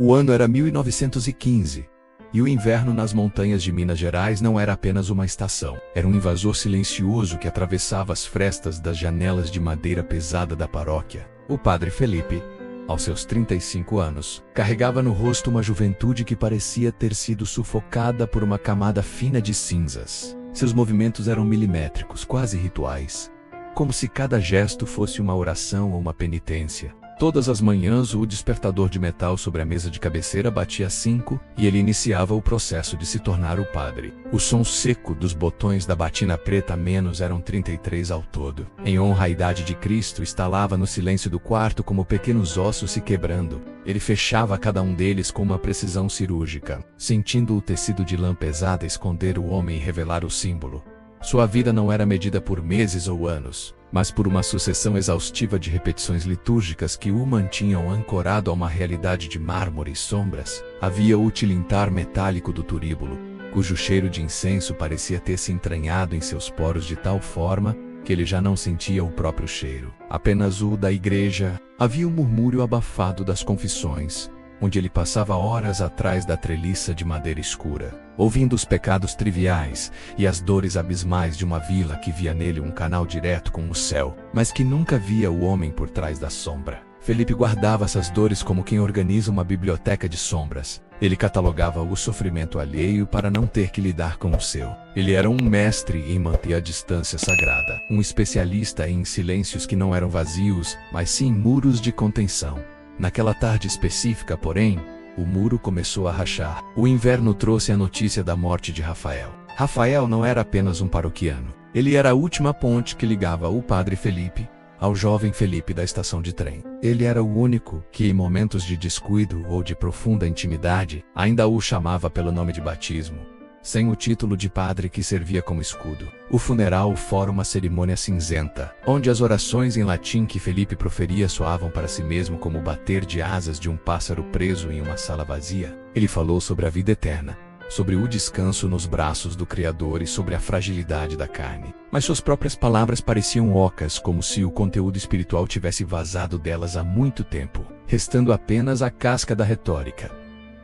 O ano era 1915, e o inverno nas montanhas de Minas Gerais não era apenas uma estação. Era um invasor silencioso que atravessava as frestas das janelas de madeira pesada da paróquia. O padre Felipe, aos seus 35 anos, carregava no rosto uma juventude que parecia ter sido sufocada por uma camada fina de cinzas. Seus movimentos eram milimétricos, quase rituais, como se cada gesto fosse uma oração ou uma penitência. Todas as manhãs o despertador de metal sobre a mesa de cabeceira batia 5 e ele iniciava o processo de se tornar o padre. O som seco dos botões da batina preta menos eram 33 ao todo. Em honra à idade de Cristo, estalava no silêncio do quarto como pequenos ossos se quebrando. Ele fechava cada um deles com uma precisão cirúrgica, sentindo o tecido de lã pesada esconder o homem e revelar o símbolo. Sua vida não era medida por meses ou anos, mas por uma sucessão exaustiva de repetições litúrgicas que o mantinham ancorado a uma realidade de mármore e sombras. Havia o tilintar metálico do turíbulo, cujo cheiro de incenso parecia ter se entranhado em seus poros de tal forma que ele já não sentia o próprio cheiro. Apenas o da igreja. Havia o murmúrio abafado das confissões, onde ele passava horas atrás da treliça de madeira escura, ouvindo os pecados triviais e as dores abismais de uma vila que via nele um canal direto com o céu, mas que nunca via o homem por trás da sombra. Felipe guardava essas dores como quem organiza uma biblioteca de sombras. Ele catalogava o sofrimento alheio para não ter que lidar com o seu. Ele era um mestre em manter a distância sagrada, um especialista em silêncios que não eram vazios, mas sim muros de contenção. Naquela tarde específica, porém, o muro começou a rachar. O inverno trouxe a notícia da morte de Rafael. Rafael não era apenas um paroquiano. Ele era a última ponte que ligava o padre Felipe ao jovem Felipe da estação de trem. Ele era o único que, em momentos de descuido ou de profunda intimidade, ainda o chamava pelo nome de batismo, sem o título de padre que servia como escudo. O funeral fora uma cerimônia cinzenta, onde as orações em latim que Felipe proferia soavam para si mesmo como o bater de asas de um pássaro preso em uma sala vazia. Ele falou sobre a vida eterna, sobre o descanso nos braços do Criador e sobre a fragilidade da carne. Mas suas próprias palavras pareciam ocas, como se o conteúdo espiritual tivesse vazado delas há muito tempo, restando apenas a casca da retórica.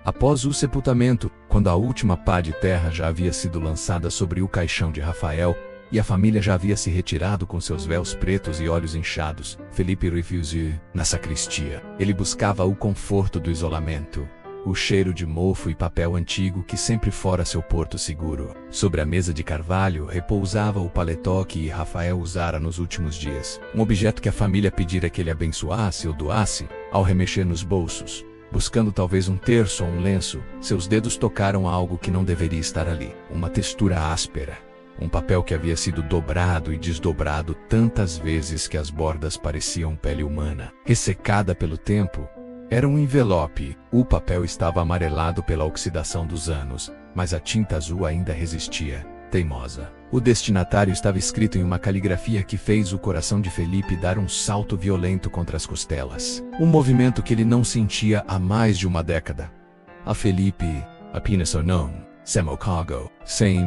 Após o sepultamento, quando a última pá de terra já havia sido lançada sobre o caixão de Rafael, e a família já havia se retirado com seus véus pretos e olhos inchados, Felipe refusou na sacristia. Ele buscava o conforto do isolamento, o cheiro de mofo e papel antigo que sempre fora seu porto seguro. Sobre a mesa de carvalho repousava o paletó que Rafael usara nos últimos dias, um objeto que a família pedira que ele abençoasse ou doasse. Ao remexer nos bolsos, buscando talvez um terço ou um lenço, seus dedos tocaram algo que não deveria estar ali. Uma textura áspera. Um papel que havia sido dobrado e desdobrado tantas vezes que as bordas pareciam pele humana, ressecada pelo tempo. Era um envelope. O papel estava amarelado pela oxidação dos anos, mas a tinta azul ainda resistia, teimosa. O destinatário estava escrito em uma caligrafia que fez o coração de Felipe dar um salto violento contra as costelas. Um movimento que ele não sentia há mais de uma década. A Felipe, apenas o nome, sem o cargo, sem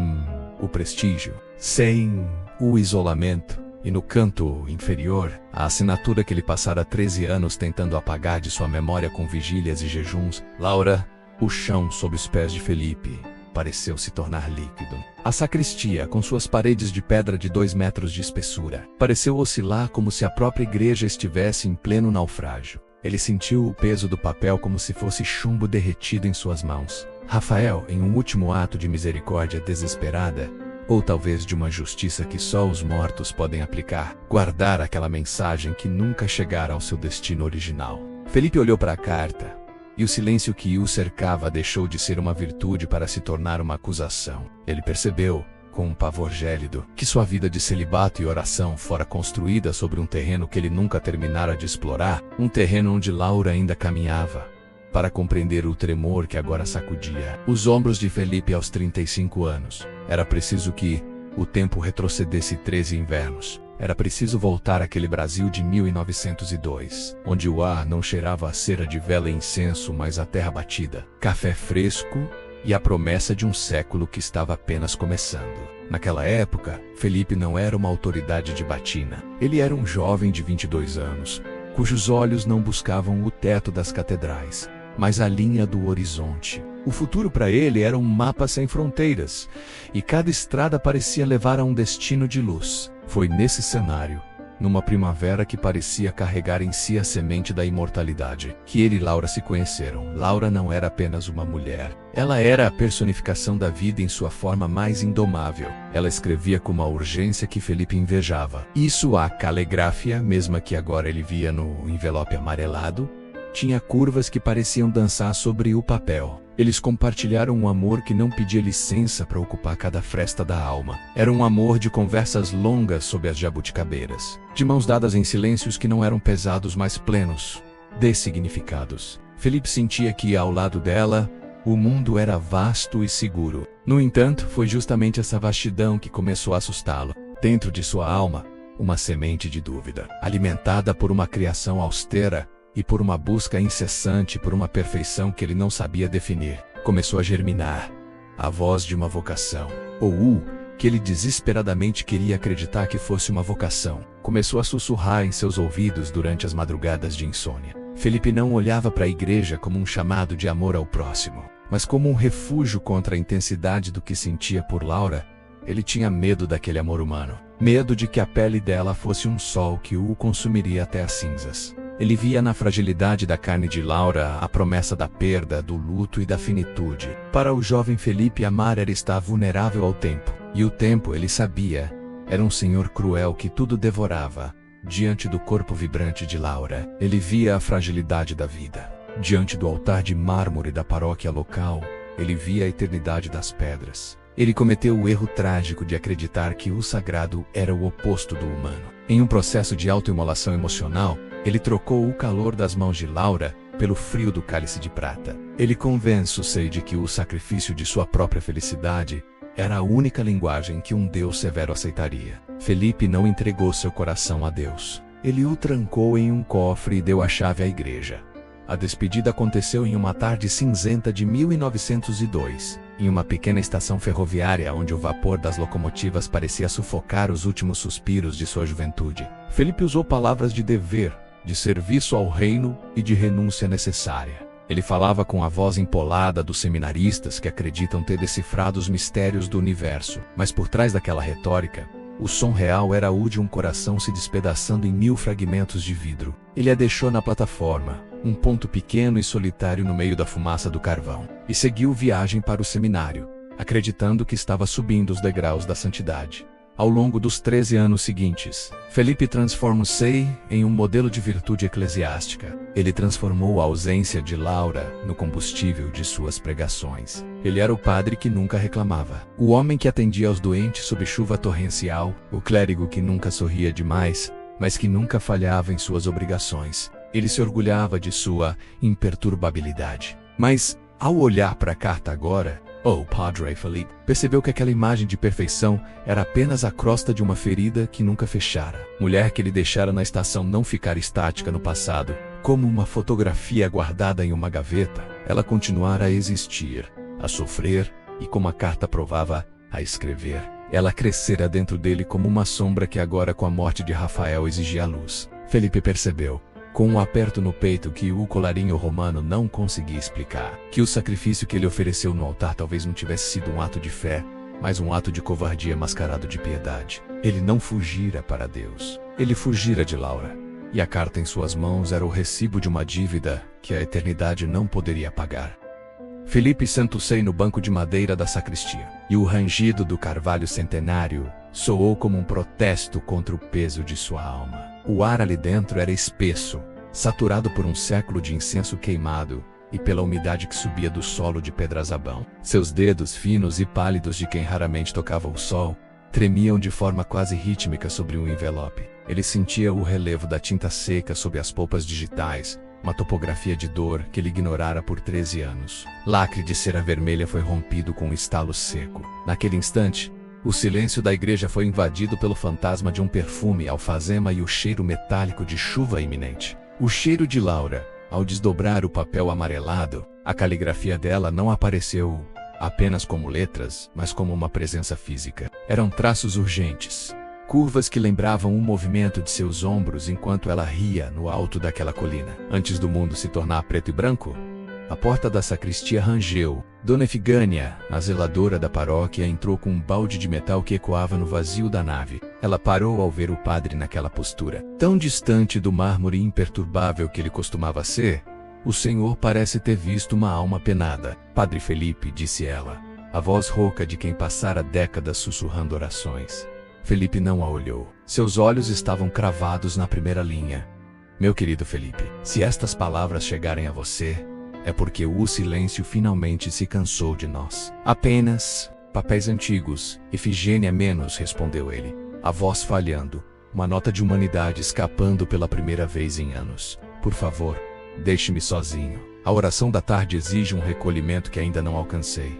o prestígio, sem o isolamento. E no canto inferior, a assinatura que ele passara 13 anos tentando apagar de sua memória com vigílias e jejuns. Laura. O chão sob os pés de Felipe pareceu se tornar líquido. A sacristia, com suas paredes de pedra de 2 metros de espessura, pareceu oscilar como se a própria igreja estivesse em pleno naufrágio. Ele sentiu o peso do papel como se fosse chumbo derretido em suas mãos. Rafael, em um último ato de misericórdia desesperada, ou talvez de uma justiça que só os mortos podem aplicar, guardar aquela mensagem que nunca chegara ao seu destino original. Felipe olhou para a carta, e o silêncio que o cercava deixou de ser uma virtude para se tornar uma acusação. Ele percebeu, com um pavor gélido, que sua vida de celibato e oração fora construída sobre um terreno que ele nunca terminara de explorar, um terreno onde Laura ainda caminhava. Para compreender o tremor que agora sacudia os ombros de Felipe aos 35 anos, era preciso que o tempo retrocedesse 13 invernos. Era preciso voltar àquele Brasil de 1902, onde o ar não cheirava a cera de vela e incenso, mas a terra batida, café fresco e a promessa de um século que estava apenas começando. Naquela época, Felipe não era uma autoridade de batina. Ele era um jovem de 22 anos, cujos olhos não buscavam o teto das catedrais, mas a linha do horizonte. O futuro para ele era um mapa sem fronteiras, e cada estrada parecia levar a um destino de luz. Foi nesse cenário, numa primavera que parecia carregar em si a semente da imortalidade, que ele e Laura se conheceram. Laura não era apenas uma mulher. Ela era a personificação da vida em sua forma mais indomável. Ela escrevia com uma urgência que Felipe invejava. E sua caligrafia, mesma que agora ele via no envelope amarelado, tinha curvas que pareciam dançar sobre o papel. Eles compartilharam um amor que não pedia licença para ocupar cada fresta da alma. Era um amor de conversas longas sob as jabuticabeiras, de mãos dadas em silêncios que não eram pesados, mas plenos, dessignificados. Felipe sentia que, ao lado dela, o mundo era vasto e seguro. No entanto, foi justamente essa vastidão que começou a assustá-lo. Dentro de sua alma, uma semente de dúvida, alimentada por uma criação austera, e por uma busca incessante por uma perfeição que ele não sabia definir, começou a germinar a voz de uma vocação, ou o que ele desesperadamente queria acreditar que fosse uma vocação, começou a sussurrar em seus ouvidos durante as madrugadas de insônia. Felipe não olhava para a igreja como um chamado de amor ao próximo, mas como um refúgio contra a intensidade do que sentia por Laura. Ele tinha medo daquele amor humano, medo de que a pele dela fosse um sol que o consumiria até as cinzas. Ele via na fragilidade da carne de Laura a promessa da perda, do luto e da finitude. Para o jovem Felipe, amar era estar vulnerável ao tempo. E o tempo, ele sabia, era um senhor cruel que tudo devorava. Diante do corpo vibrante de Laura, ele via a fragilidade da vida. Diante do altar de mármore da paróquia local, ele via a eternidade das pedras. Ele cometeu o erro trágico de acreditar que o sagrado era o oposto do humano. Em um processo de autoimolação emocional, ele trocou o calor das mãos de Laura pelo frio do cálice de prata. Ele convence-se de que o sacrifício de sua própria felicidade era a única linguagem que um Deus severo aceitaria. Felipe não entregou seu coração a Deus. Ele o trancou em um cofre e deu a chave à igreja. A despedida aconteceu em uma tarde cinzenta de 1902, em uma pequena estação ferroviária onde o vapor das locomotivas parecia sufocar os últimos suspiros de sua juventude. Felipe usou palavras de dever, de serviço ao reino e de renúncia necessária. Ele falava com a voz empolada dos seminaristas que acreditam ter decifrado os mistérios do universo, mas por trás daquela retórica, o som real era o de um coração se despedaçando em 1000 fragmentos de vidro. Ele a deixou na plataforma, um ponto pequeno e solitário no meio da fumaça do carvão, e seguiu viagem para o seminário, acreditando que estava subindo os degraus da santidade. Ao longo dos 13 anos seguintes, Felipe transformou-se em um modelo de virtude eclesiástica. Ele transformou a ausência de Laura no combustível de suas pregações. Ele era o padre que nunca reclamava, o homem que atendia aos doentes sob chuva torrencial, o clérigo que nunca sorria demais, mas que nunca falhava em suas obrigações. Ele se orgulhava de sua imperturbabilidade. Mas, ao olhar para a carta agora, o Padre Felipe percebeu que aquela imagem de perfeição era apenas a crosta de uma ferida que nunca fechara. Mulher que ele deixara na estação não ficar estática no passado, como uma fotografia guardada em uma gaveta, ela continuara a existir, a sofrer e, como a carta provava, a escrever. Ela crescera dentro dele como uma sombra que agora, com a morte de Rafael, exigia a luz. Felipe percebeu, com um aperto no peito, que o colarinho romano não conseguia explicar, que o sacrifício que ele ofereceu no altar talvez não tivesse sido um ato de fé, mas um ato de covardia mascarado de piedade. Ele não fugira para Deus. Ele fugira de Laura. E a carta em suas mãos era o recibo de uma dívida que a eternidade não poderia pagar. Felipe sentou-se no banco de madeira da sacristia, e o rangido do carvalho centenário soou como um protesto contra o peso de sua alma. O ar ali dentro era espesso, saturado por um século de incenso queimado e pela umidade que subia do solo de Pedrazabão. Seus dedos finos e pálidos, de quem raramente tocava o sol, tremiam de forma quase rítmica sobre um envelope. Ele sentia o relevo da tinta seca sob as polpas digitais, uma topografia de dor que ele ignorara por 13 anos. Lacre de cera vermelha foi rompido com um estalo seco. Naquele instante, o silêncio da igreja foi invadido pelo fantasma de um perfume alfazema e o cheiro metálico de chuva iminente. O cheiro de Laura. Ao desdobrar o papel amarelado, a caligrafia dela não apareceu apenas como letras, mas como uma presença física. Eram traços urgentes, curvas que lembravam o movimento de seus ombros enquanto ela ria no alto daquela colina. Antes do mundo se tornar preto e branco, A porta da sacristia rangeu. Dona Efigânia, a zeladora da paróquia, entrou com um balde de metal que ecoava no vazio da nave. Ela parou ao ver o padre naquela postura, tão distante do mármore imperturbável que ele costumava ser. O senhor parece ter visto uma alma penada. Padre Felipe, disse ela, a voz rouca de quem passara décadas sussurrando orações. Felipe não a olhou. Seus olhos estavam cravados na primeira linha. Meu querido Felipe, se estas palavras chegarem a você, é porque o silêncio finalmente se cansou de nós. Apenas papéis antigos, Efigênia menos, respondeu ele, a voz falhando, uma nota de humanidade escapando pela primeira vez em anos. Por favor, deixe-me sozinho. A oração da tarde exige um recolhimento que ainda não alcancei.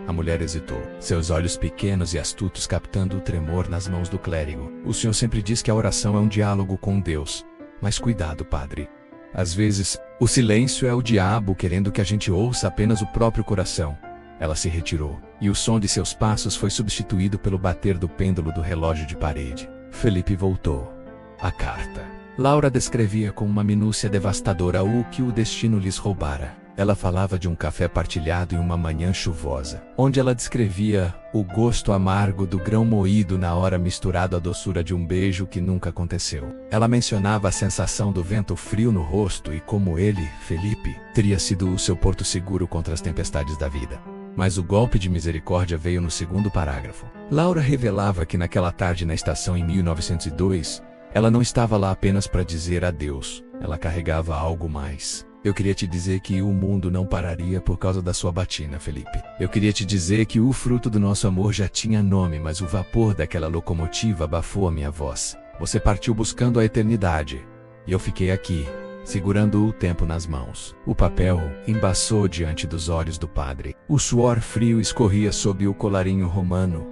A mulher hesitou, seus olhos pequenos e astutos captando o tremor nas mãos do clérigo. O senhor sempre diz que a oração é um diálogo com Deus. Mas cuidado, padre. Às vezes, o silêncio é o diabo querendo que a gente ouça apenas o próprio coração. Ela se retirou, e o som de seus passos foi substituído pelo bater do pêndulo do relógio de parede. Felipe voltou. A carta. Laura descrevia com uma minúcia devastadora o que o destino lhes roubara. Ela falava de um café partilhado em uma manhã chuvosa, onde ela descrevia o gosto amargo do grão moído na hora misturado à doçura de um beijo que nunca aconteceu. Ela mencionava a sensação do vento frio no rosto e como ele, Felipe, teria sido o seu porto seguro contra as tempestades da vida. Mas o golpe de misericórdia veio no segundo parágrafo. Laura revelava que naquela tarde na estação em 1902, ela não estava lá apenas para dizer adeus, ela carregava algo mais. Eu queria te dizer que o mundo não pararia por causa da sua batina, Felipe. Eu queria te dizer que o fruto do nosso amor já tinha nome, mas o vapor daquela locomotiva abafou a minha voz. Você partiu buscando a eternidade, e eu fiquei aqui, segurando o tempo nas mãos. O papel embaçou diante dos olhos do padre. O suor frio escorria sob o colarinho romano,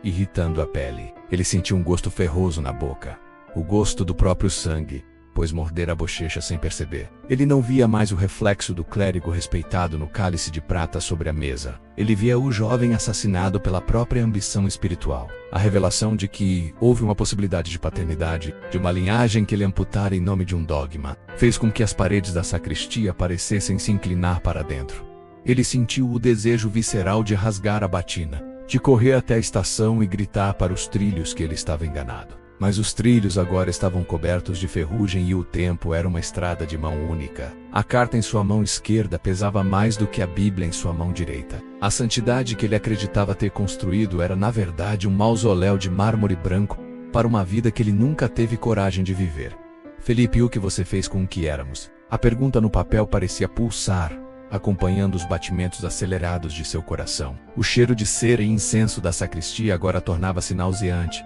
irritando a pele. Ele sentiu um gosto ferroso na boca, o gosto do próprio sangue, pois mordera a bochecha sem perceber. Ele não via mais o reflexo do clérigo respeitado no cálice de prata sobre a mesa. Ele via o jovem assassinado pela própria ambição espiritual. A revelação de que houve uma possibilidade de paternidade, de uma linhagem que ele amputara em nome de um dogma, fez com que as paredes da sacristia parecessem se inclinar para dentro. Ele sentiu o desejo visceral de rasgar a batina, de correr até a estação e gritar para os trilhos que ele estava enganado. Mas os trilhos agora estavam cobertos de ferrugem e o tempo era uma estrada de mão única. A carta em sua mão esquerda pesava mais do que a Bíblia em sua mão direita. A santidade que ele acreditava ter construído era na verdade um mausoléu de mármore branco para uma vida que ele nunca teve coragem de viver. Felipe, o que você fez com o que éramos? A pergunta no papel parecia pulsar, acompanhando os batimentos acelerados de seu coração. O cheiro de cera e incenso da sacristia agora tornava-se nauseante,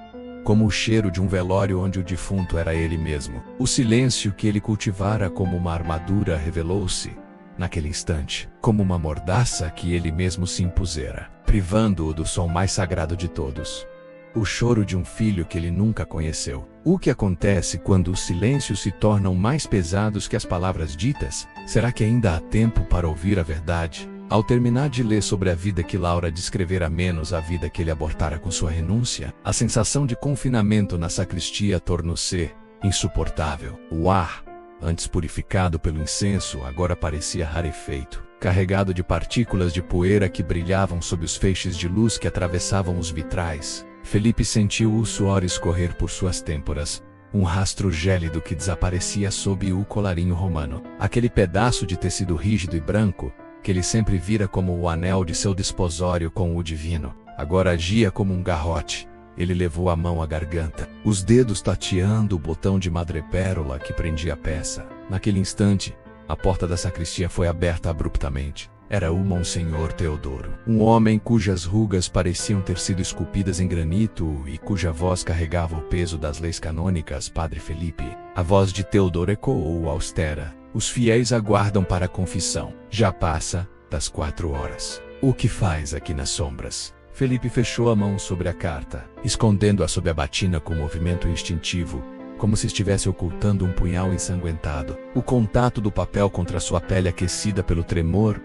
como o cheiro de um velório onde o defunto era ele mesmo. O silêncio que ele cultivara como uma armadura revelou-se, naquele instante, como uma mordaça que ele mesmo se impusera, privando-o do som mais sagrado de todos. O choro de um filho que ele nunca conheceu. O que acontece quando os silêncios se tornam mais pesados que as palavras ditas? Será que ainda há tempo para ouvir a verdade? Ao terminar de ler sobre a vida que Laura descrevera menos a vida que ele abortara com sua renúncia, a sensação de confinamento na sacristia tornou-se insuportável. O ar, antes purificado pelo incenso, agora parecia rarefeito, carregado de partículas de poeira que brilhavam sob os feixes de luz que atravessavam os vitrais. Felipe sentiu o suor escorrer por suas têmporas, um rastro gélido que desaparecia sob o colarinho romano. Aquele pedaço de tecido rígido e branco, que ele sempre vira como o anel de seu desposório com o divino, agora agia como um garrote. Ele levou a mão à garganta, os dedos tateando o botão de madrepérola que prendia a peça. Naquele instante, a porta da sacristia foi aberta abruptamente. Era o Monsenhor Teodoro, um homem cujas rugas pareciam ter sido esculpidas em granito e cuja voz carregava o peso das leis canônicas. Padre Felipe. A voz de Teodoro ecoou austera. Os fiéis aguardam para a confissão. Já passa das 4 horas. O que faz aqui nas sombras? Felipe fechou a mão sobre a carta, escondendo-a sob a batina com um movimento instintivo, como se estivesse ocultando um punhal ensanguentado. O contato do papel contra sua pele aquecida pelo tremor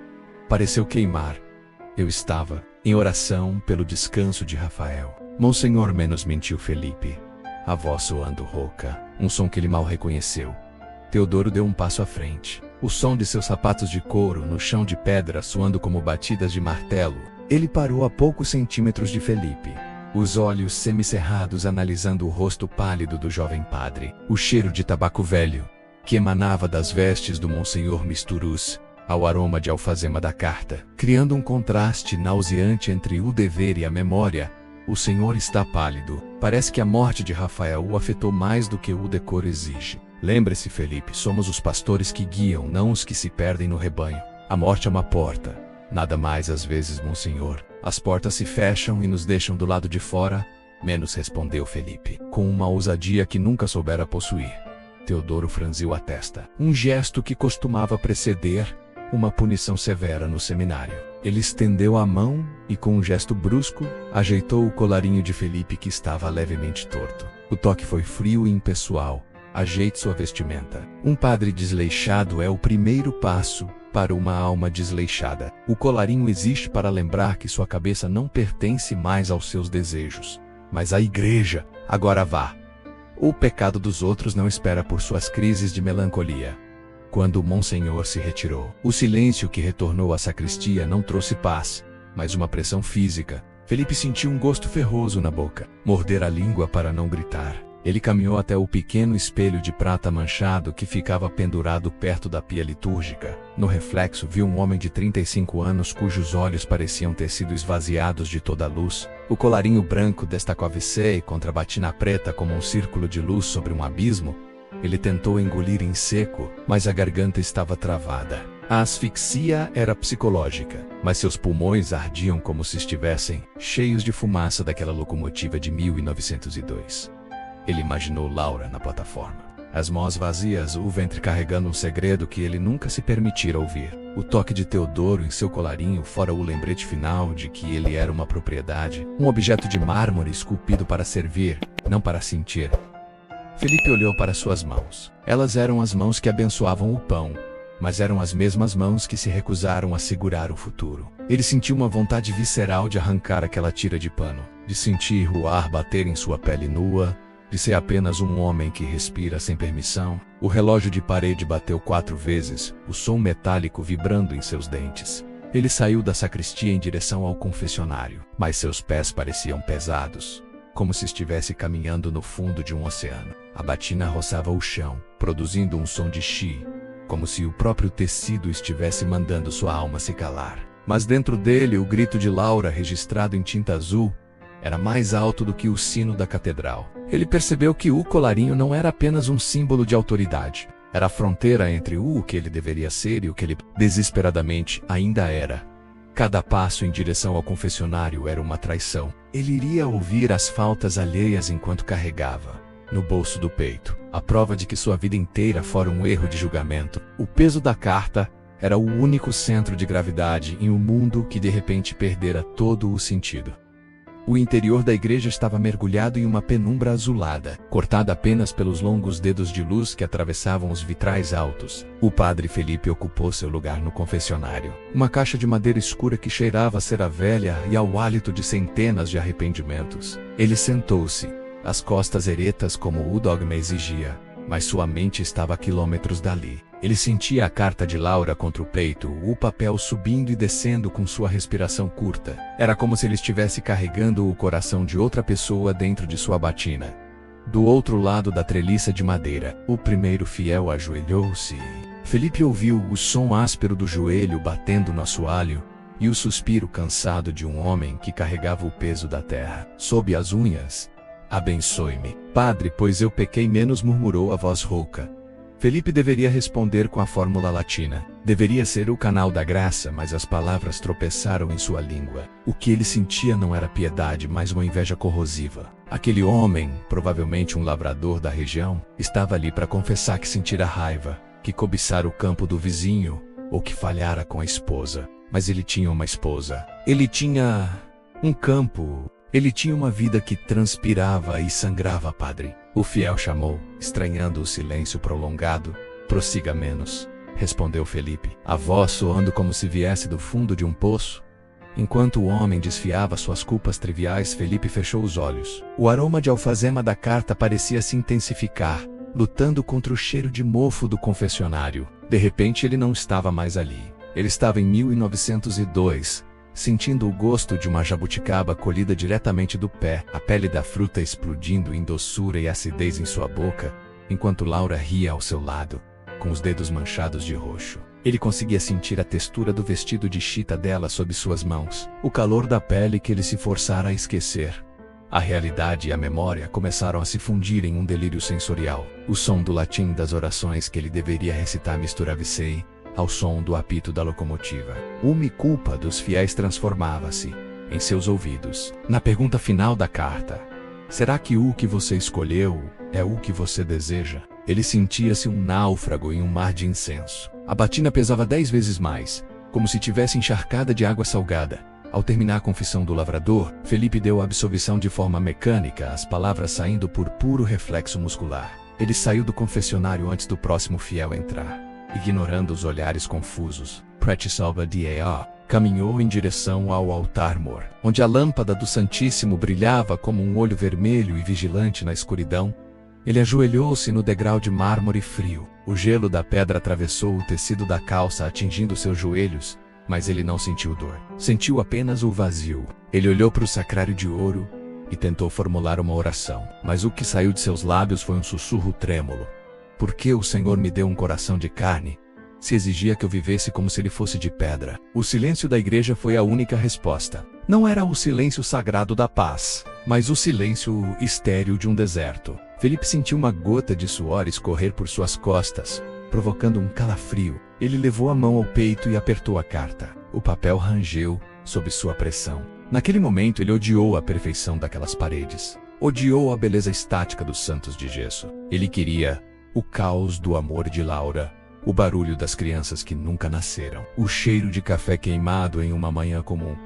pareceu queimar. Eu estava em oração pelo descanso de Rafael. Monsenhor menos, mentiu Felipe, a voz soando rouca, um som que ele mal reconheceu. Teodoro deu um passo à frente. o som de seus sapatos de couro no chão de pedra soando como batidas de martelo. Ele parou a poucos centímetros de Felipe, os olhos semicerrados analisando o rosto pálido do jovem padre. O cheiro de tabaco velho, que emanava das vestes do Monsenhor Misturus, ao aroma de alfazema da carta, criando um contraste nauseante entre o dever e a memória. O senhor está pálido. Parece que a morte de Rafael o afetou mais do que o decoro exige. Lembre-se, Felipe, somos os pastores que guiam, não os que se perdem no rebanho. A morte é uma porta. Nada mais às vezes, monsenhor. As portas se fecham e nos deixam do lado de fora. Menos, respondeu Felipe, com uma ousadia que nunca soubera possuir. Teodoro franziu a testa. Um gesto que costumava preceder uma punição severa no seminário. Ele estendeu a mão e, com um gesto brusco, ajeitou o colarinho de Felipe que estava levemente torto. O toque foi frio e impessoal. Ajeite sua vestimenta. Um padre desleixado é o primeiro passo para uma alma desleixada. O colarinho existe para lembrar que sua cabeça não pertence mais aos seus desejos, mas à igreja. Agora vá. O pecado dos outros não espera por suas crises de melancolia. Quando o monsenhor se retirou, o silêncio que retornou à sacristia não trouxe paz, mas uma pressão física. Felipe sentiu um gosto ferroso na boca. Morder a língua para não gritar. Ele caminhou até o pequeno espelho de prata manchado que ficava pendurado perto da pia litúrgica. No reflexo viu um homem de 35 anos cujos olhos pareciam ter sido esvaziados de toda a luz. O colarinho branco destacou a viseira contra a batina preta como um círculo de luz sobre um abismo. Ele tentou engolir em seco, mas a garganta estava travada. A asfixia era psicológica, mas seus pulmões ardiam como se estivessem cheios de fumaça daquela locomotiva de 1902. Ele imaginou Laura na plataforma, as mãos vazias, o ventre carregando um segredo que ele nunca se permitira ouvir. O toque de Teodoro em seu colarinho, fora o lembrete final de que ele era uma propriedade, um objeto de mármore esculpido para servir, não para sentir. Felipe olhou para suas mãos. Elas eram as mãos que abençoavam o pão, mas eram as mesmas mãos que se recusaram a segurar o futuro. Ele sentiu uma vontade visceral de arrancar aquela tira de pano, de sentir o ar bater em sua pele nua, de ser apenas um homem que respira sem permissão. O relógio de parede bateu 4 vezes, o som metálico vibrando em seus dentes. Ele saiu da sacristia em direção ao confessionário, mas seus pés pareciam pesados, como se estivesse caminhando no fundo de um oceano. A batina roçava o chão, produzindo um som de chi, como se o próprio tecido estivesse mandando sua alma se calar. Mas dentro dele, o grito de Laura, registrado em tinta azul, era mais alto do que o sino da catedral. Ele percebeu que o colarinho não era apenas um símbolo de autoridade. Era a fronteira entre o que ele deveria ser e o que ele desesperadamente ainda era. Cada passo em direção ao confessionário era uma traição. Ele iria ouvir as faltas alheias enquanto carregava, no bolso do peito, a prova de que sua vida inteira fora um erro de julgamento. O peso da carta era o único centro de gravidade em um mundo que de repente perdera todo o sentido. O interior da igreja estava mergulhado em uma penumbra azulada, cortada apenas pelos longos dedos de luz que atravessavam os vitrais altos. O padre Felipe ocupou seu lugar no confessionário. Uma caixa de madeira escura que cheirava a cera velha e ao hálito de centenas de arrependimentos. Ele sentou-se, as costas eretas como o dogma exigia, mas sua mente estava a quilômetros dali. Ele sentia a carta de Laura contra o peito, o papel subindo e descendo com sua respiração curta. Era como se ele estivesse carregando o coração de outra pessoa dentro de sua batina. Do outro lado da treliça de madeira, o primeiro fiel ajoelhou-se. Felipe ouviu o som áspero do joelho batendo no assoalho e o suspiro cansado de um homem que carregava o peso da terra sob as unhas. Abençoe-me, padre, pois eu pequei menos, murmurou a voz rouca. Felipe deveria responder com a fórmula latina. Deveria ser o canal da graça, mas as palavras tropeçaram em sua língua. O que ele sentia não era piedade, mas uma inveja corrosiva. Aquele homem, provavelmente um lavrador da região, estava ali para confessar que sentira raiva, que cobiçara o campo do vizinho, ou que falhara com a esposa. Mas ele tinha uma esposa. Ele tinha um campo. Ele tinha uma vida que transpirava e sangrava, padre. O fiel chamou, estranhando o silêncio prolongado. Prossiga menos, respondeu Felipe, a voz soando como se viesse do fundo de um poço. Enquanto o homem desfiava suas culpas triviais, Felipe fechou os olhos. O aroma de alfazema da carta parecia se intensificar, lutando contra o cheiro de mofo do confessionário. De repente ele não estava mais ali. Ele estava em 1902, sentindo o gosto de uma jabuticaba colhida diretamente do pé, a pele da fruta explodindo em doçura e acidez em sua boca, enquanto Laura ria ao seu lado, com os dedos manchados de roxo. Ele conseguia sentir a textura do vestido de chita dela sob suas mãos, o calor da pele que ele se forçara a esquecer. A realidade e a memória começaram a se fundir em um delírio sensorial. O som do latim das orações que ele deveria recitar misturava-se ao som do apito da locomotiva. Uma culpa dos fiéis transformava-se em seus ouvidos. Na pergunta final da carta, será que o que você escolheu é o que você deseja? Ele sentia-se um náufrago em um mar de incenso. A batina pesava 10 vezes mais, como se tivesse encharcada de água salgada. Ao terminar a confissão do lavrador, Felipe deu a absolvição de forma mecânica, as palavras saindo por puro reflexo muscular. Ele saiu do confessionário antes do próximo fiel entrar. Ignorando os olhares confusos, Prete Salva D.A.A. caminhou em direção ao altar-mor, onde a lâmpada do Santíssimo brilhava como um olho vermelho e vigilante na escuridão. Ele ajoelhou-se no degrau de mármore frio. O gelo da pedra atravessou o tecido da calça, atingindo seus joelhos, mas ele não sentiu dor. Sentiu apenas o vazio. Ele olhou para o sacrário de ouro e tentou formular uma oração, mas o que saiu de seus lábios foi um sussurro trêmulo. Por que o Senhor me deu um coração de carne? Se exigia que eu vivesse como se ele fosse de pedra. O silêncio da igreja foi a única resposta. Não era o silêncio sagrado da paz, mas o silêncio estéril de um deserto. Felipe sentiu uma gota de suor escorrer por suas costas, provocando um calafrio. Ele levou a mão ao peito e apertou a carta. O papel rangeu sob sua pressão. Naquele momento ele odiou a perfeição daquelas paredes. Odiou a beleza estática dos santos de gesso. Ele queria o caos do amor de Laura, o barulho das crianças que nunca nasceram, o cheiro de café queimado em uma manhã comum.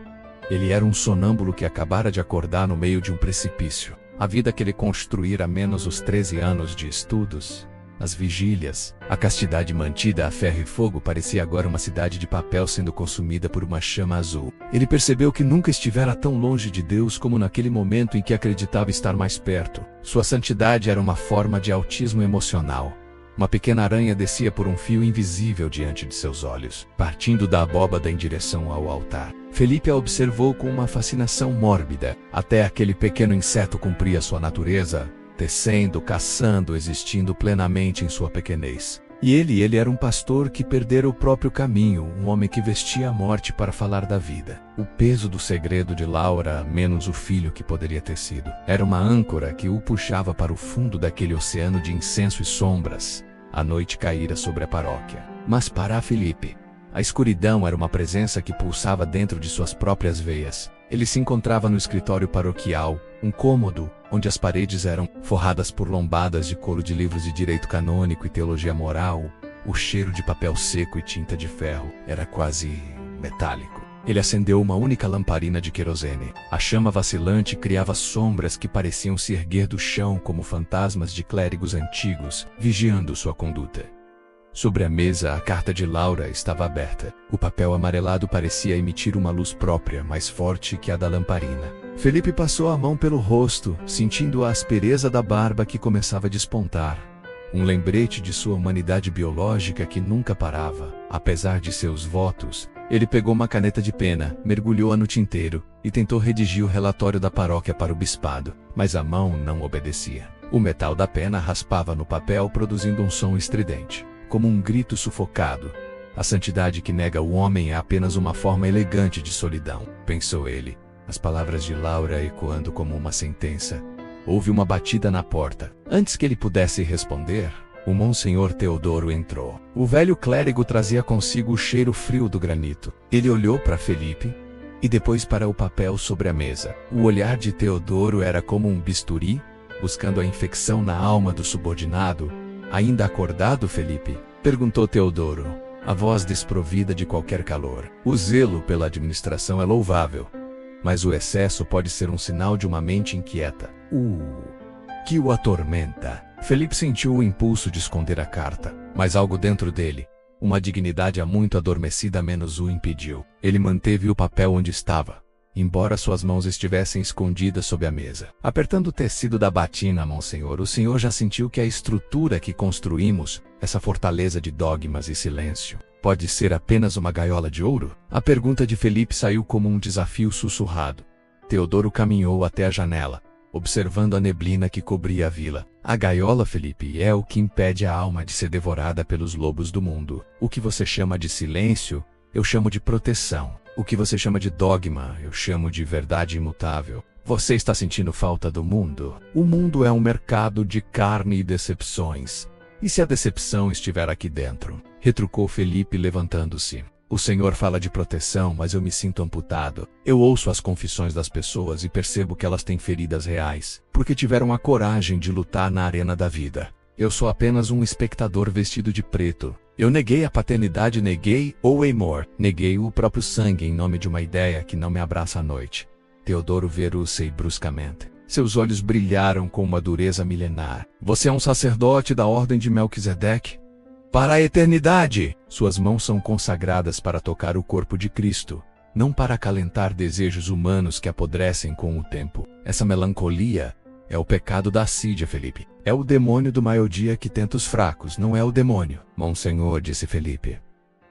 Ele era um sonâmbulo que acabara de acordar no meio de um precipício. A vida que ele construíra a menos os 13 anos de estudos, as vigílias, a castidade mantida a ferro e fogo parecia agora uma cidade de papel sendo consumida por uma chama azul. Ele percebeu que nunca estivera tão longe de Deus como naquele momento em que acreditava estar mais perto. Sua santidade era uma forma de autismo emocional. Uma pequena aranha descia por um fio invisível diante de seus olhos, partindo da abóbada em direção ao altar. Felipe a observou com uma fascinação mórbida. Até aquele pequeno inseto cumpria sua natureza, tecendo, caçando, existindo plenamente em sua pequenez. E ele era um pastor que perdera o próprio caminho, um homem que vestia a morte para falar da vida. O peso do segredo de Laura, menos o filho que poderia ter sido, era uma âncora que o puxava para o fundo daquele oceano de incenso e sombras. A noite caíra sobre a paróquia. Mas para Felipe, a escuridão era uma presença que pulsava dentro de suas próprias veias. Ele se encontrava no escritório paroquial, um cômodo, onde as paredes eram forradas por lombadas de couro de livros de direito canônico e teologia moral. O cheiro de papel seco e tinta de ferro era quase metálico. Ele acendeu uma única lamparina de querosene. A chama vacilante criava sombras que pareciam se erguer do chão como fantasmas de clérigos antigos, vigiando sua conduta. Sobre a mesa, a carta de Laura estava aberta. O papel amarelado parecia emitir uma luz própria, mais forte que a da lamparina. Felipe passou a mão pelo rosto, sentindo a aspereza da barba que começava a despontar. Um lembrete de sua humanidade biológica que nunca parava. Apesar de seus votos, ele pegou uma caneta de pena, mergulhou-a no tinteiro e tentou redigir o relatório da paróquia para o bispado, mas a mão não obedecia. O metal da pena raspava no papel, produzindo um som estridente, como um grito sufocado. A santidade que nega o homem é apenas uma forma elegante de solidão, pensou ele, as palavras de Laura ecoando como uma sentença. Houve uma batida na porta. Antes que ele pudesse responder, o Monsenhor Teodoro entrou. O velho clérigo trazia consigo o cheiro frio do granito. Ele olhou para Felipe e depois para o papel sobre a mesa. O olhar de Teodoro era como um bisturi, buscando a infecção na alma do subordinado. Ainda acordado, Felipe? Perguntou Teodoro, a voz desprovida de qualquer calor. O zelo pela administração é louvável, mas o excesso pode ser um sinal de uma mente inquieta. Que o atormenta. Felipe sentiu o impulso de esconder a carta, mas algo dentro dele, uma dignidade há muito adormecida, menos o impediu. Ele manteve o papel onde estava, embora suas mãos estivessem escondidas sob a mesa. Apertando o tecido da batina, Monsenhor, o senhor já sentiu que a estrutura que construímos, essa fortaleza de dogmas e silêncio, pode ser apenas uma gaiola de ouro? A pergunta de Felipe saiu como um desafio sussurrado. Teodoro caminhou até a janela, observando a neblina que cobria a vila. A gaiola, Felipe, é o que impede a alma de ser devorada pelos lobos do mundo. O que você chama de silêncio, eu chamo de proteção. O que você chama de dogma, eu chamo de verdade imutável. Você está sentindo falta do mundo? O mundo é um mercado de carne e decepções. E se a decepção estiver aqui dentro? Retrucou Felipe, levantando-se. O senhor fala de proteção, mas eu me sinto amputado. Eu ouço as confissões das pessoas e percebo que elas têm feridas reais, porque tiveram a coragem de lutar na arena da vida. Eu sou apenas um espectador vestido de preto. Eu neguei a paternidade, neguei o amor, neguei o próprio sangue em nome de uma ideia que não me abraça à noite. Teodoro virou-se bruscamente. Seus olhos brilharam com uma dureza milenar. Você é um sacerdote da ordem de Melquisedeque? Para a eternidade! Suas mãos são consagradas para tocar o corpo de Cristo, não para acalentar desejos humanos que apodrecem com o tempo. Essa melancolia é o pecado da assídia, Felipe. É o demônio do maiodia que tenta os fracos, não é o demônio. Monsenhor, disse Felipe.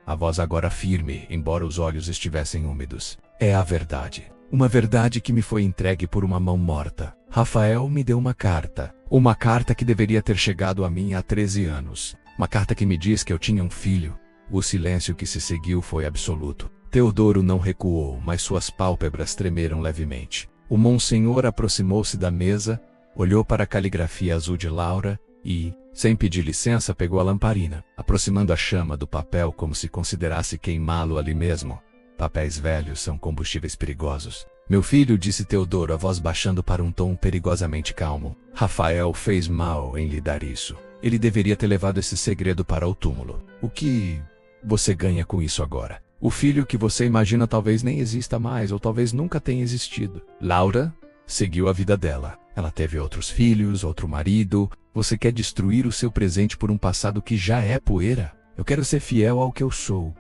A voz agora firme, embora os olhos estivessem úmidos. É a verdade. Uma verdade que me foi entregue por uma mão morta. Rafael me deu uma carta. Uma carta que deveria ter chegado a mim há 13 anos. Uma carta que me diz que eu tinha um filho. O silêncio que se seguiu foi absoluto. Teodoro não recuou, mas suas pálpebras tremeram levemente. O Monsenhor aproximou-se da mesa, olhou para a caligrafia azul de Laura e, sem pedir licença, pegou a lamparina, aproximando a chama do papel como se considerasse queimá-lo ali mesmo. Papéis velhos são combustíveis perigosos. Meu filho, disse Teodoro, a voz baixando para um tom perigosamente calmo. Rafael fez mal em lhe dar isso. Ele deveria ter levado esse segredo para o túmulo. O que você ganha com isso agora? O filho que você imagina talvez nem exista mais, ou talvez nunca tenha existido. Laura seguiu a vida dela. Ela teve outros filhos, outro marido. Você quer destruir o seu presente por um passado que já é poeira? Eu quero ser fiel ao que eu sou,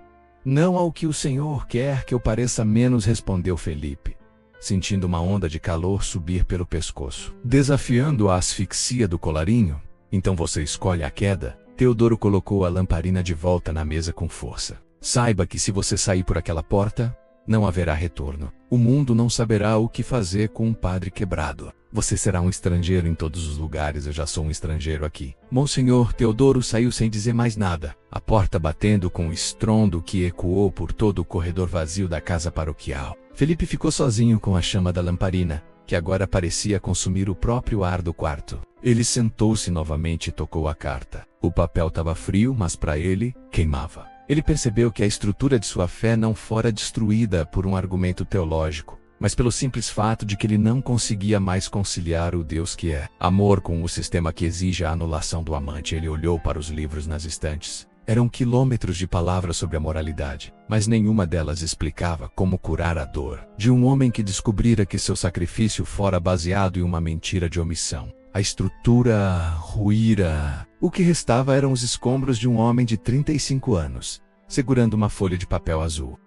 não ao que o Senhor quer que eu pareça menos, respondeu Felipe, sentindo uma onda de calor subir pelo pescoço, desafiando a asfixia do colarinho. Então você escolhe a queda? Teodoro colocou a lamparina de volta na mesa com força. Saiba que se você sair por aquela porta, não haverá retorno. O mundo não saberá o que fazer com um padre quebrado. Você será um estrangeiro em todos os lugares, eu já sou um estrangeiro aqui. Monsenhor, Teodoro saiu sem dizer mais nada, a porta batendo com um estrondo que ecoou por todo o corredor vazio da casa paroquial. Felipe ficou sozinho com a chama da lamparina, que agora parecia consumir o próprio ar do quarto. Ele sentou-se novamente e tocou a carta. O papel estava frio, mas para ele, queimava. Ele percebeu que a estrutura de sua fé não fora destruída por um argumento teológico, mas pelo simples fato de que ele não conseguia mais conciliar o Deus que é amor com o sistema que exige a anulação do amante. Ele olhou para os livros nas estantes. Eram quilômetros de palavras sobre a moralidade, mas nenhuma delas explicava como curar a dor de um homem que descobrira que seu sacrifício fora baseado em uma mentira de omissão. A estrutura ruíra. O que restava eram os escombros de um homem de 35 anos, segurando uma folha de papel azul.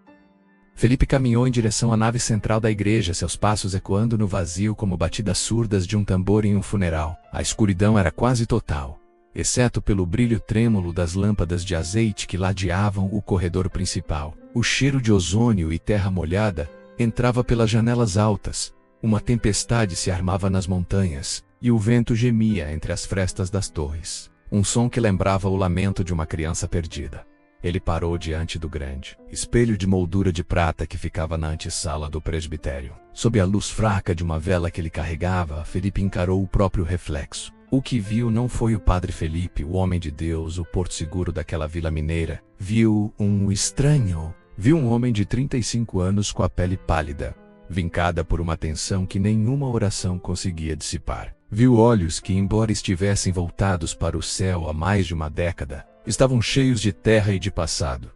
Felipe caminhou em direção à nave central da igreja, seus passos ecoando no vazio como batidas surdas de um tambor em um funeral. A escuridão era quase total, exceto pelo brilho trêmulo das lâmpadas de azeite que ladeavam o corredor principal. O cheiro de ozônio e terra molhada entrava pelas janelas altas. Uma tempestade se armava nas montanhas, e o vento gemia entre as frestas das torres. Um som que lembrava o lamento de uma criança perdida. Ele parou diante do grande espelho de moldura de prata que ficava na antessala do presbitério. Sob a luz fraca de uma vela que ele carregava, Felipe encarou o próprio reflexo. O que viu não foi o padre Felipe, o homem de Deus, o porto seguro daquela vila mineira. Viu um estranho. Viu um homem de 35 anos com a pele pálida, vincada por uma tensão que nenhuma oração conseguia dissipar. Viu olhos que, embora estivessem voltados para o céu há mais de uma década, estavam cheios de terra e de passado.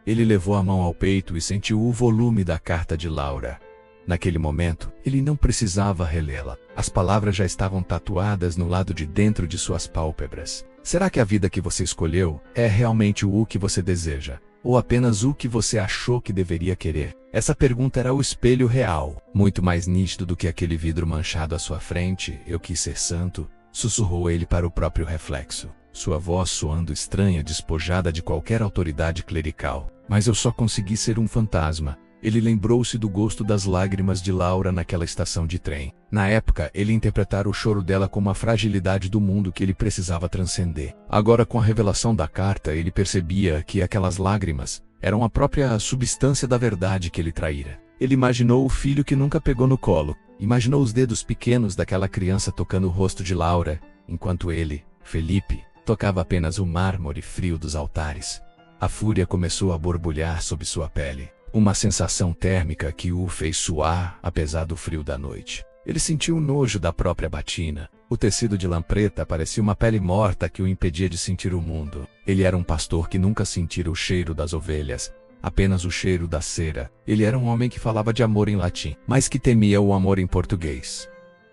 Ele levou a mão ao peito e sentiu o volume da carta de Laura. Naquele momento, ele não precisava relê-la. As palavras já estavam tatuadas no lado de dentro de suas pálpebras. Será que a vida que você escolheu é realmente o que você deseja? Ou apenas o que você achou que deveria querer? Essa pergunta era o espelho real, muito mais nítido do que aquele vidro manchado à sua frente. Eu quis ser santo, sussurrou ele para o próprio reflexo, sua voz soando estranha, despojada de qualquer autoridade clerical. Mas eu só consegui ser um fantasma. Ele lembrou-se do gosto das lágrimas de Laura naquela estação de trem. Na época, ele interpretara o choro dela como a fragilidade do mundo que ele precisava transcender. Agora, com a revelação da carta, ele percebia que aquelas lágrimas eram a própria substância da verdade que ele traíra. Ele imaginou o filho que nunca pegou no colo. Imaginou os dedos pequenos daquela criança tocando o rosto de Laura, enquanto ele, Felipe, tocava apenas o mármore frio dos altares. A fúria começou a borbulhar sob sua pele. Uma sensação térmica que o fez suar, apesar do frio da noite. Ele sentiu o nojo da própria batina. O tecido de lã preta parecia uma pele morta que o impedia de sentir o mundo. Ele era um pastor que nunca sentira o cheiro das ovelhas, apenas o cheiro da cera. Ele era um homem que falava de amor em latim, mas que temia o amor em português.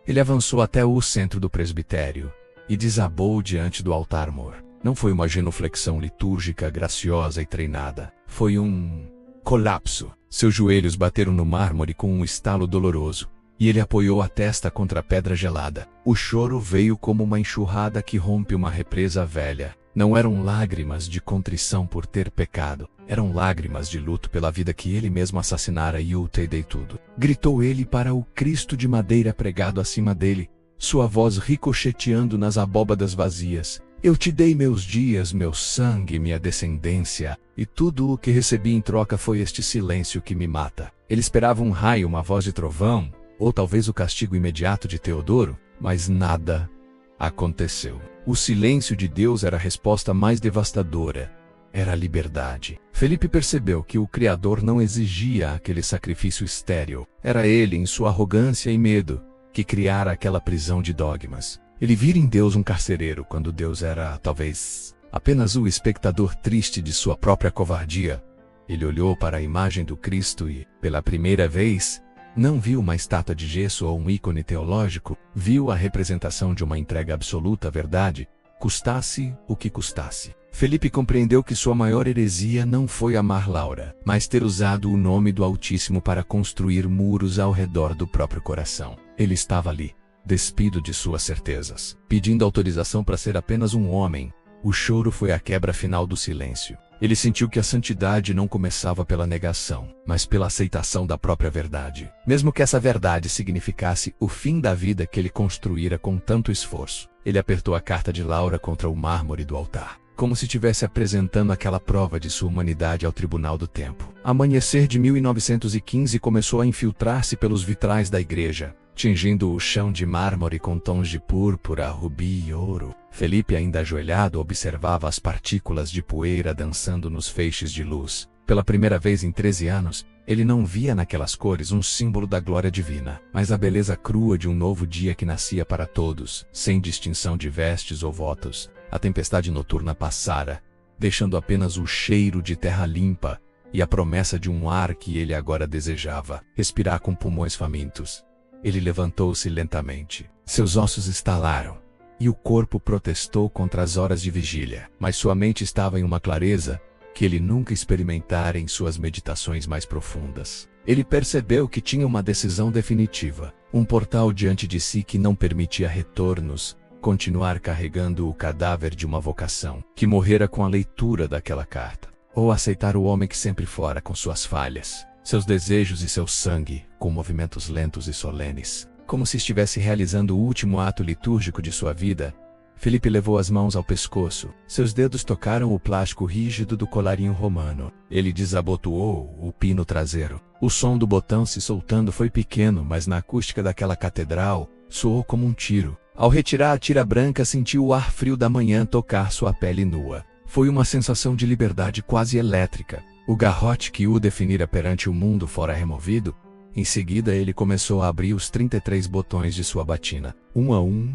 Ele avançou até o centro do presbitério e desabou diante do altar-mor. Não foi uma genuflexão litúrgica graciosa e treinada. Foi um colapso. Seus joelhos bateram no mármore com um estalo doloroso, e ele apoiou a testa contra a pedra gelada. O choro veio como uma enxurrada que rompe uma represa velha. Não eram lágrimas de contrição por ter pecado. Eram lágrimas de luto pela vida que ele mesmo assassinara e o te dei tudo. Gritou ele para o Cristo de madeira pregado acima dele, sua voz ricocheteando nas abóbadas vazias. Eu te dei meus dias, meu sangue, minha descendência, e tudo o que recebi em troca foi este silêncio que me mata. Ele esperava um raio, uma voz de trovão, ou talvez o castigo imediato de Teodoro, mas nada aconteceu. O silêncio de Deus era a resposta mais devastadora. Era a liberdade. Felipe percebeu que o Criador não exigia aquele sacrifício estéril. Era ele, em sua arrogância e medo, que criara aquela prisão de dogmas. Ele vira em Deus um carcereiro, quando Deus era, talvez, apenas o espectador triste de sua própria covardia. Ele olhou para a imagem do Cristo e, pela primeira vez, não viu uma estátua de gesso ou um ícone teológico, viu a representação de uma entrega absoluta à verdade, custasse o que custasse. Felipe compreendeu que sua maior heresia não foi amar Laura, mas ter usado o nome do Altíssimo para construir muros ao redor do próprio coração. Ele estava ali, despido de suas certezas, pedindo autorização para ser apenas um homem. O choro foi a quebra final do silêncio. Ele sentiu que a santidade não começava pela negação, mas pela aceitação da própria verdade. Mesmo que essa verdade significasse o fim da vida que ele construíra com tanto esforço. Ele apertou a carta de Laura contra o mármore do altar, como se estivesse apresentando aquela prova de sua humanidade ao tribunal do tempo. Amanhecer de 1915 começou a infiltrar-se pelos vitrais da igreja, tingindo o chão de mármore com tons de púrpura, rubi e ouro. Felipe, ainda ajoelhado, observava as partículas de poeira dançando nos feixes de luz. Pela primeira vez em 13 anos, ele não via naquelas cores um símbolo da glória divina, mas a beleza crua de um novo dia que nascia para todos, sem distinção de vestes ou votos. A tempestade noturna passara, deixando apenas o cheiro de terra limpa e a promessa de um ar que ele agora desejava, respirar com pulmões famintos. Ele levantou-se lentamente. Seus ossos estalaram, e o corpo protestou contra as horas de vigília. Mas sua mente estava em uma clareza que ele nunca experimentara em suas meditações mais profundas. Ele percebeu que tinha uma decisão definitiva, um portal diante de si que não permitia retornos, continuar carregando o cadáver de uma vocação que morrera com a leitura daquela carta, ou aceitar o homem que sempre fora com suas falhas, seus desejos e seu sangue, com movimentos lentos e solenes, como se estivesse realizando o último ato litúrgico de sua vida. Felipe levou as mãos ao pescoço. Seus dedos tocaram o plástico rígido do colarinho romano. Ele desabotoou o pino traseiro. O som do botão se soltando foi pequeno, mas na acústica daquela catedral, soou como um tiro. Ao retirar a tira branca, sentiu o ar frio da manhã tocar sua pele nua. Foi uma sensação de liberdade quase elétrica. O garrote que o definira perante o mundo fora removido. Em seguida ele começou a abrir os 33 botões de sua batina, um a um,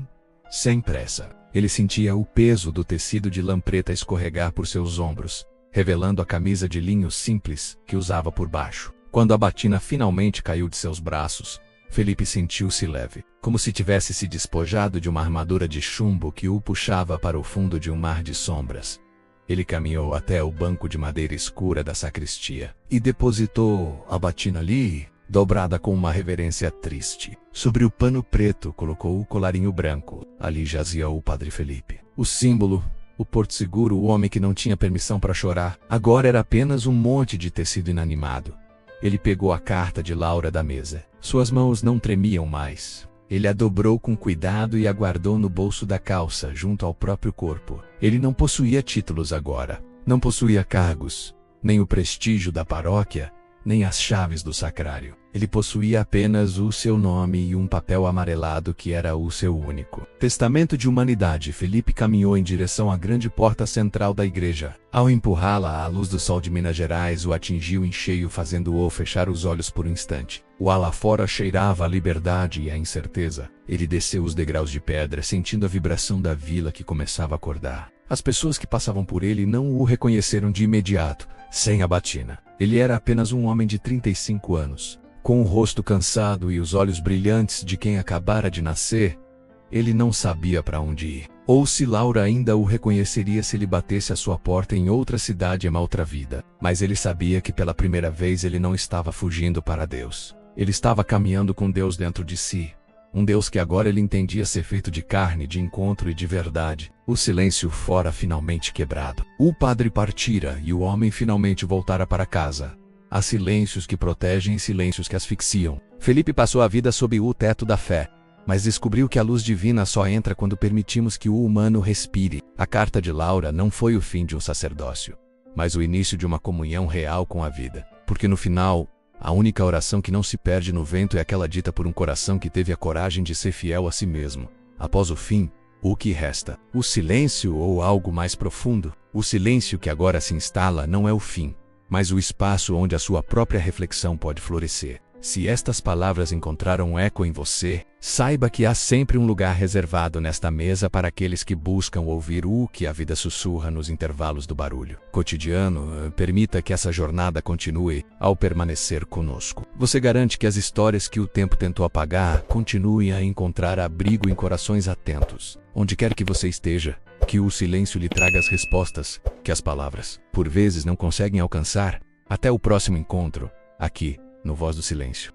sem pressa. Ele sentia o peso do tecido de lã preta escorregar por seus ombros, revelando a camisa de linho simples que usava por baixo. Quando a batina finalmente caiu de seus braços, Felipe sentiu-se leve, como se tivesse se despojado de uma armadura de chumbo que o puxava para o fundo de um mar de sombras. Ele caminhou até o banco de madeira escura da sacristia e depositou a batina ali, dobrada com uma reverência triste. Sobre o pano preto colocou o colarinho branco. Ali jazia o padre Felipe. O símbolo, o porto seguro, o homem que não tinha permissão para chorar, agora era apenas um monte de tecido inanimado. Ele pegou a carta de Laura da mesa. Suas mãos não tremiam mais. Ele a dobrou com cuidado e a guardou no bolso da calça, junto ao próprio corpo. Ele não possuía títulos agora. Não possuía cargos, nem o prestígio da paróquia, nem as chaves do sacrário. Ele possuía apenas o seu nome e um papel amarelado que era o seu único testamento de humanidade. Felipe caminhou em direção à grande porta central da igreja. Ao empurrá-la, a luz do sol de Minas Gerais o atingiu em cheio, fazendo-o fechar os olhos por um instante. O ar lá fora cheirava a liberdade e a incerteza. Ele desceu os degraus de pedra, sentindo a vibração da vila que começava a acordar. As pessoas que passavam por ele não o reconheceram de imediato, sem a batina. Ele era apenas um homem de 35 anos. Com o rosto cansado e os olhos brilhantes de quem acabara de nascer, ele não sabia para onde ir. Ou se Laura ainda o reconheceria se ele batesse à sua porta em outra cidade em uma outra vida. Mas ele sabia que pela primeira vez ele não estava fugindo para Deus. Ele estava caminhando com Deus dentro de si. Um Deus que agora ele entendia ser feito de carne, de encontro e de verdade. O silêncio fora finalmente quebrado. O padre partira e o homem finalmente voltara para casa. Há silêncios que protegem e silêncios que asfixiam. Felipe passou a vida sob o teto da fé, mas descobriu que a luz divina só entra quando permitimos que o humano respire. A carta de Laura não foi o fim de um sacerdócio, mas o início de uma comunhão real com a vida. Porque no final, a única oração que não se perde no vento é aquela dita por um coração que teve a coragem de ser fiel a si mesmo. Após o fim, o que resta? O silêncio ou algo mais profundo? O silêncio que agora se instala não é o fim, mas o espaço onde a sua própria reflexão pode florescer. Se estas palavras encontraram eco em você, saiba que há sempre um lugar reservado nesta mesa para aqueles que buscam ouvir o que a vida sussurra nos intervalos do barulho cotidiano. Permita que essa jornada continue ao permanecer conosco. Você garante que as histórias que o tempo tentou apagar continuem a encontrar abrigo em corações atentos. Onde quer que você esteja, que o silêncio lhe traga as respostas que as palavras, por vezes, não conseguem alcançar. Até o próximo encontro, aqui, no Voz do Silêncio.